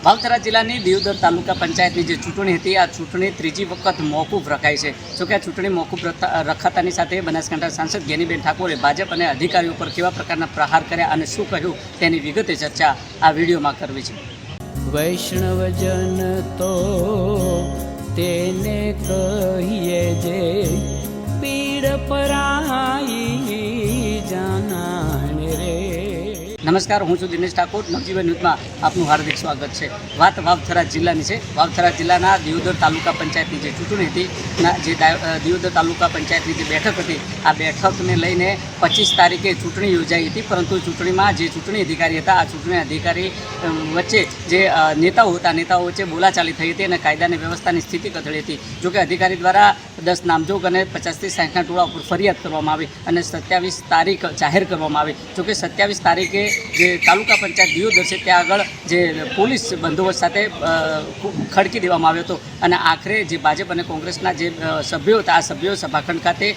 વાવથરા જિલ્લાની દિયોદર તાલુકા પંચાયતની જે ચૂંટણી હતી આ ચૂંટણી ત્રીજી વખત મોકૂફ રખાઈ છે. જોકે આ ચૂંટણી મોકૂફ રખાતાની સાથે બનાસકાંઠા સાંસદ જ્ઞાનીબેન ઠાકોરે ભાજપ અને અધિકારીઓ પર કેવા પ્રકારના પ્રહાર કર્યા અને શું કહ્યું તેની વિગતે ચર્ચા આ વિડીયોમાં કરવી છે. વૈષ્ણવજન તો તેને કહીએ જે પીડ પરાઈ જાનાને રે. નમસ્કાર, હું છું દિનેશ ઠાકોર. નવજીવન ન્યૂઝમાં આપનું હાર્દિક સ્વાગત છે. વાત વાવથરા જિલ્લાની છે. વાવથરા જિલ્લાના દિયોદર તાલુકા પંચાયતની જે ચૂંટણી હતી જે દિયોદર તાલુકા પંચાયતની જે બેઠક હતી આ બેઠકને લઈને 25 તારીખે ચૂંટણી યોજાઈ હતી. પરંતુ ચૂંટણીમાં જે ચૂંટણી અધિકારી હતા આ ચૂંટણી અધિકારી વચ્ચે જે નેતાઓ હતા નેતાઓ વચ્ચે બોલાચાલી થઈ હતી અને કાયદા અને વ્યવસ્થાની સ્થિતિ કથળી હતી. જોકે અધિકારી દ્વારા 10 નામજોગ અને 50 થી 60 ટોળા ઉપર ફરિયાદ કરવામાં આવી અને 27 તારીખ જાહેર કરવામાં આવી. જોકે 27 તારીખે જે તાલુકા પંચાયત દિયોદર છે ત્યાં આગળ જે પોલીસ બંદોબસ્ત સાથે ખડકી દેવામાં આવ્યો હતો અને આખરે જે ભાજપ અને કોંગ્રેસના જે સભ્યો હતા આ સભ્યો સભાખંડ ખાતે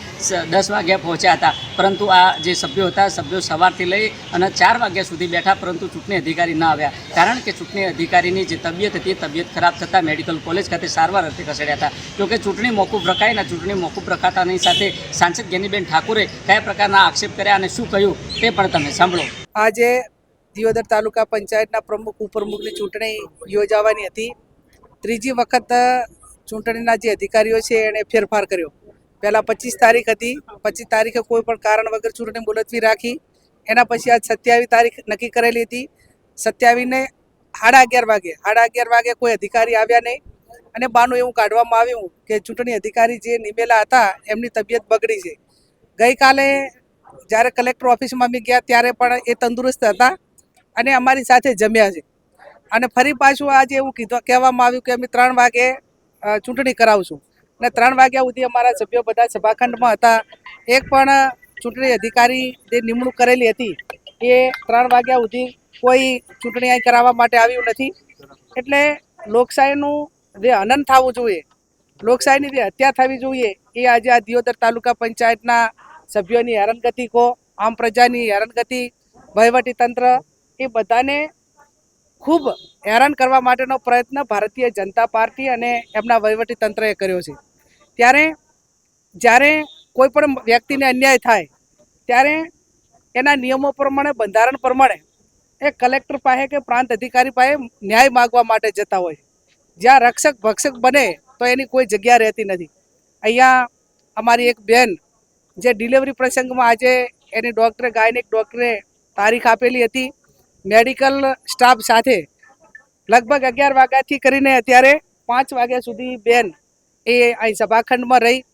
10 વાગ્યા પહોંચ્યા હતા. પરંતુ આ જે સભ્યો હતા સભ્યો સવારથી લઈ અને 4 વાગ્યા સુધી બેઠા પરંતુ ચૂંટણી અધિકારી ન આવ્યા. કારણ કે ચૂંટણી અધિકારીની જે તબિયત હતી તબિયત ખરાબ થતાં મેડિકલ કોલેજ ખાતે સારવાર અર્થે ખસેડ્યા હતા. જોકે ચૂંટણી મોકૂફ રખાઈ અને ચૂંટણી મોકૂફ રખાતાની સાથે સાંસદ જ્ઞાનીબેન ઠાકોરે કયા પ્રકારના આક્ષેપ કર્યા અને શું કહ્યું તે પણ તમે સાંભળો. આજે દિયોદર તાલુકા પંચાયતના પ્રમુખ ઉપપ્રમુખની ચૂંટણી યોજાવાની હતી. ત્રીજી વખત ચૂંટણીના જે અધિકારીઓ છે એણે ફેરફાર કર્યો. પહેલાં 25 તારીખ હતી. 25 તારીખે કોઈ પણ કારણ વગર ચૂંટણી મુલતવી રાખી. એના પછી આજ 27 તારીખ નક્કી કરેલી હતી. 27ને 11:30 વાગે કોઈ અધિકારી આવ્યા નહીં અને બાનું એવું કાઢવામાં આવ્યું કે ચૂંટણી અધિકારી જે નિમેલા હતા એમની તબિયત બગડી છે. ગઈકાલે જ્યારે કલેક્ટર ઓફિસમાં અમે ગયા ત્યારે પણ એ તંદુરસ્ત હતા અને અમારી સાથે જમ્યા છે. અને ફરી પાછું આજે એવું કહેવામાં આવ્યું કે અમે 3 વાગે ચૂંટણી કરાવશું અને 3 વાગ્યા સુધી અમારા સભ્યો બધા સભાખંડમાં હતા. એક પણ ચૂંટણી અધિકારી જે નિમણૂક કરેલી હતી એ 3 વાગ્યા સુધી કોઈ ચૂંટણી અહીં કરાવવા માટે આવ્યું નથી. એટલે લોકશાહીનું જે હનન થવું જોઈએ, લોકશાહીની જે હત્યા થવી જોઈએ એ આજે આ દિયોદર તાલુકા પંચાયતના સભ્યોની હેરાનગતિ કહો, આમ પ્રજાની હેરાનગતિ, વહીવટીતંત્ર એ બધાને ખૂબ હેરાન કરવા માટેનો પ્રયત્ન ભારતીય જનતા પાર્ટી અને એમના વહીવટીતંત્રએ કર્યો છે. ત્યારે જ્યારે કોઈ પણ વ્યક્તિને અન્યાય થાય ત્યારે એના નિયમો પ્રમાણે, બંધારણ પ્રમાણે એ કલેક્ટર પાસે કે પ્રાંત અધિકારી પાસે ન્યાય માગવા માટે જતા હોય. જ્યાં રક્ષક ભક્ષક બને તો એની કોઈ જગ્યા રહેતી નથી. અહીંયા અમારી એક બેન જે ડિલિવરી પ્રસંગમાં આજે એની ગાયનેક ડૉક્ટરે તારીખ આપેલી હતી મેડિકલ સ્ટાફ સાથે લગભગ 11 વાગ્યાથી કરીને અત્યારે 5 વાગ્યા સુધી બેન એ અહીં સભાખંડમાં રહી.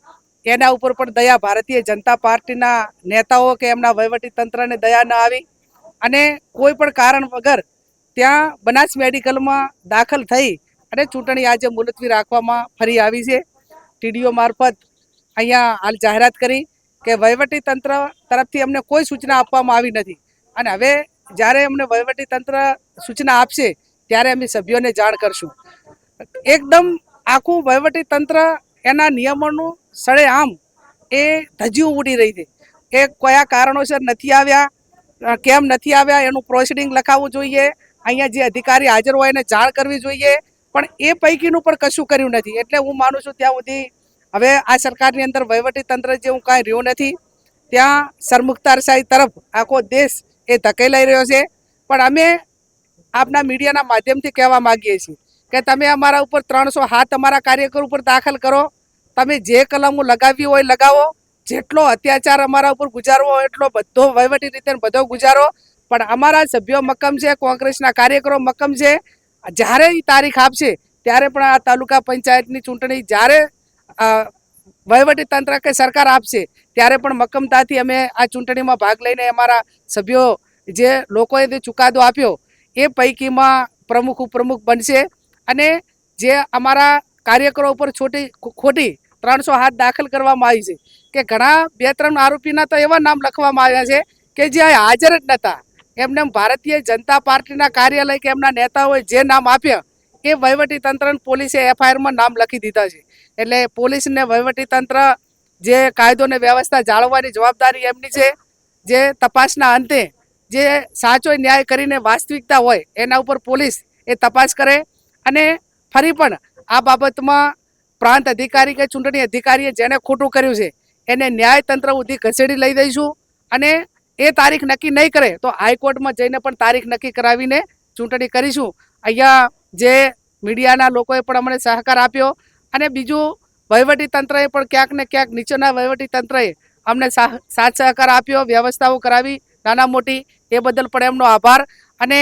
એના ઉપર પણ દયા ભારતીય જનતા પાર્ટીના નેતાઓ કે એમના વહીવટીતંત્રને દયા ન આવી અને કોઈ પણ કારણ વગર ત્યાં બનાસ મેડિકલમાં દાખલ થઈ અને ચૂંટણી આજે મુલતવી રાખવામાં ફરી આવી છે. ટીડીઓ મારફત અહીંયા હાલ જાહેરાત કરી કે વહીવટીતંત્ર તરફથી અમને કોઈ સૂચના આપવામાં આવી નથી અને હવે જ્યારે અમને વહીવટીતંત્ર સૂચના આપશે ત્યારે અમે સભ્યોને જાણ કરશું. એકદમ આખું વહીવટીતંત્ર એના નિયમોનું સળેઆમ એ ધજીયું ઉડી રહી છે. એ કયા કારણોસર નથી આવ્યા, કેમ નથી આવ્યા એનું પ્રોસિડિંગ લખાવવું જોઈએ. અહીંયા જે અધિકારી હાજર હોય એને જાણ કરવી જોઈએ પણ એ પૈકીનું પણ કશું કર્યું નથી. એટલે હું માનું છું ત્યાં સુધી હવે આ સરકારની અંદર વહીવટીતંત્ર જેવું કાંઈ રહ્યું નથી. ત્યાં સરમુખતારશાહી તરફ આખો દેશ એ ધકેલાઈ રહ્યો છે. પણ અમે આપના મીડિયાના માધ્યમથી કહેવા માગીએ છીએ કે તમે અમારા ઉપર 307 અમારા કાર્યકર ઉપર દાખલ કરો. તમે જે કલમો લગાવી હોય લગાવો. જેટલો અત્યાચાર અમારા ઉપર ગુજારવો હોય એટલો બધો વહીવટી રીતે બધો ગુજારો. પણ અમારા સભ્યો મક્કમ છે, કોંગ્રેસના કાર્યકરો મક્કમ છે. જ્યારે એ તારીખ આપશે ત્યારે પણ આ તાલુકા પંચાયતની ચૂંટણી જ્યારે વહીવટીતંત્ર કે સરકાર આપશે ત્યારે પણ મક્કમતાથી અમે આ ચૂંટણીમાં ભાગ લઈને અમારા સભ્યો જે લોકોએ જે ચુકાદો આપ્યો એ પૈકીમાં પ્રમુખ ઉપપ્રમુખ બનશે. અને જે અમારા કાર્યકરો ઉપર ખોટી 307 દાખલ કરવામાં આવી છે કે ઘણા 2-3 આરોપીના તો એવા નામ લખવામાં આવ્યા છે કે જે હાજર જ નહોતા. એમને ભારતીય જનતા પાર્ટીના કાર્યાલય કે એમના નેતાઓએ જે નામ આપ્યા એ વહીવટીતંત્ર પોલીસે FIRમાં નામ લખી દીધા છે. એટલે પોલીસને વહીવટીતંત્ર જે કાયદો અને વ્યવસ્થા જાળવવાની જવાબદારી એમની છે. જે તપાસના અંતે જે સાચો ન્યાય કરીને વાસ્તવિકતા હોય એના ઉપર પોલીસ એ તપાસ કરે અને ફરી પણ આ બાબતમાં પ્રાંત અધિકારી કે ચૂંટણી અધિકારીએ જેણે ખોટું કર્યું છે એને ન્યાયતંત્ર સુધી ઘસેડી લઈ દઈશું અને એ તારીખ નક્કી નહીં કરે તો હાઈકોર્ટમાં જઈને પણ તારીખ નક્કી કરાવીને ચૂંટણી કરીશું. અહીંયા જે મીડિયાના લોકોએ પણ અમને સહકાર આપ્યો અને બીજું વહીવટી તંત્રએ પણ ક્યાંક ને ક્યાંક નીચેના વહીવટી તંત્રએ અમને સાથ સહકાર આપ્યો, વ્યવસ્થાઓ કરાવી નાના મોટી, એ બદલ પણ એમનો આભાર. અને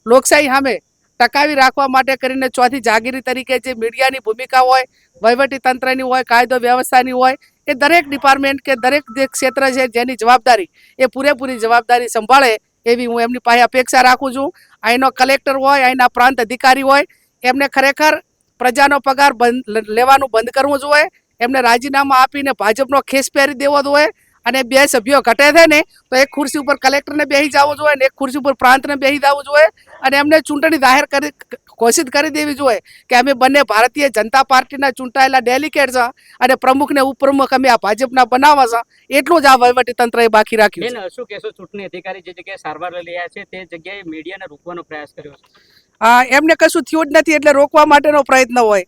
લોકશાહી સામે ટકાવી રાખવા માટે કરીને ચોથી જાગીરી તરીકે જે મીડિયાની ભૂમિકા હોય, વહીવટી તંત્રની હોય, કાયદો વ્યવસ્થાની હોય, એ દરેક ડિપાર્ટમેન્ટ કે દરેક જે ક્ષેત્ર છે જેની જવાબદારી એ પૂરેપૂરી જવાબદારી સંભાળે એવી હું એમની પાસે અપેક્ષા રાખું છું. અહીંનો કલેક્ટર હોય, અહીંના પ્રાંત અધિકારી હોય, એમને ખરેખર પ્રજાનો પગાર લેવાનું બંધ કરવું જોઈએ. એમને રાજીનામા આપીને ભાજપનો ખેસ પહેરી દેવો જોઈએ અને 2 સભ્યો ઘટે છે ને તો એક ખુરશી ઉપર કલેક્ટરને બેસી જવું જોઈએ અને એક ખુરશી ઉપર પ્રાંતને બેસી જવું જોઈએ અને એમને ચૂંટણી જાહેર કરી ઘોષિત કરી દેવી જોઈએ કે અમે બંને ભારતીય જનતા પાર્ટીના ચૂંટાયેલા ડેલિગેટ છે અને પ્રમુખ ને ઉપપ્રમુખ અમે આ ભાજપના બનાવવા છે. એટલું જ આ વહીવટી તંત્રએ બાકી રાખ્યું છે. બેન, શું કહેશો, ચૂંટણી અધિકારી જે જગ્યાએ સારવાર લઈ રહ્યા છે તે જગ્યાએ મીડિયાને રોકવાનો પ્રયાસ કર્યો છે? એમને કશું થયું જ નથી એટલે રોકવા માટેનો પ્રયત્ન હોય.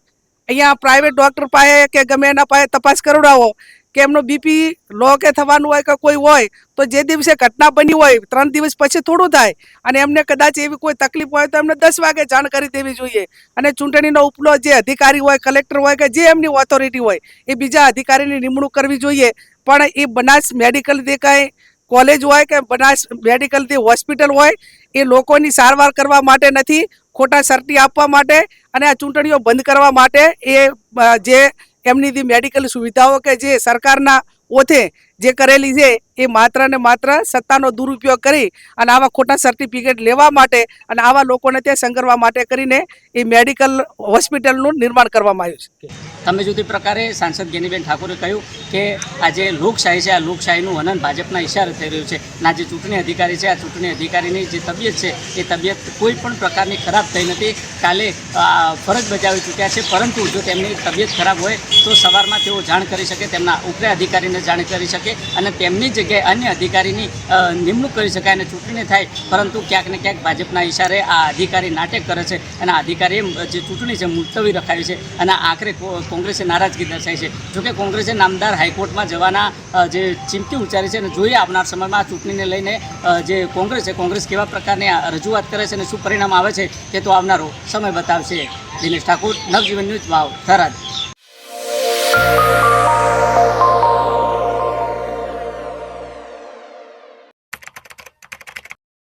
અહીંયા પ્રાઇવેટ ડૉક્ટર પાસે કે ગમે એના પાસે તપાસ કરાવડાવો કે એમનો બીપી લો કે થવાનું હોય કે કોઈ હોય તો જે દિવસે ઘટના બની હોય 3 દિવસ પછી થોડું થાય અને એમને કદાચ એવી કોઈ તકલીફ હોય તો એમને 10 વાગે જાણ કરી દેવી જોઈએ. અને ચૂંટણીનો ઉપલો જે અધિકારી હોય, કલેક્ટર હોય કે જે એમની ઓથોરિટી હોય એ બીજા અધિકારીની નિમણૂક કરવી જોઈએ. પણ એ બનાસ મેડિકલથી કાંઈ કોલેજ હોય કે બનાસ મેડિકલથી હોસ્પિટલ હોય એ લોકોની સારવાર કરવા માટે નથી, ખોટા સર્ટી આપવા માટે અને આ ચૂંટણીઓ બંધ કરવા માટે. એ જે એમની જે મેડિકલ સુવિધાઓ કે જે સરકારના ઓથે જે કરેલી છે એ માત્ર ને માત્ર સત્તાનો દુરુપયોગ કરી અને આવા ખોટા સર્ટિફિકેટ લેવા માટે અને આવા લોકોને ત્યાં સંગરવા માટે કરીને એ મેડિકલ હોસ્પિટલનું નિર્માણ કરવામાં આવ્યું છે. તમે જુદી પ્રકારે સાંસદ ગેનીબેન ઠાકોરે કહ્યું કે આ જે લોકશાહી છે, આ લોકશાહીનું હનન ભાજપના ઇશારે થઈ રહ્યું છે. ના જે ચૂંટણી અધિકારી છે, આ ચૂંટણી અધિકારીની જે તબિયત છે એ તબિયત કોઈ પણ પ્રકારની ખરાબ થઈ નથી. કાલે ફરજ બજાવી ચૂક્યા છે, પરંતુ જો તેમની તબિયત ખરાબ હોય તો સવારમાં તેઓ જાણ કરી શકે, તેમના ઉપલા અધિકારીને જાણ કરી શકે અને તેમની જગ્યાએ અન્ય અધિકારીની નિમણૂક કરી શકાય અને ચૂંટણી થાય. પરંતુ ક્યાંક ને ક્યાંક ભાજપના ઇશારે આ અધિકારી નાટક કરે છે અને આ અધિકારીએ જે ચૂંટણી છે મુલતવી રખાવી છે અને આખરે કોંગ્રેસે નારાજગી દર્શાવી છે. જોકે કોંગ્રેસે નામદાર હાઈકોર્ટમાં જવાના જે ચીમકી ઉચ્ચારી છે અને જોઈએ આવનાર સમયમાં આ ચૂંટણીને લઈને જે કોંગ્રેસ છે, કોંગ્રેસ કેવા પ્રકારની રજૂઆત કરે છે અને શું પરિણામ આવે છે તે તો આવનારો સમય બતાવશે. દિનેશ ઠાકોર, નવજીવન ન્યૂઝ, વાવ થરાદ.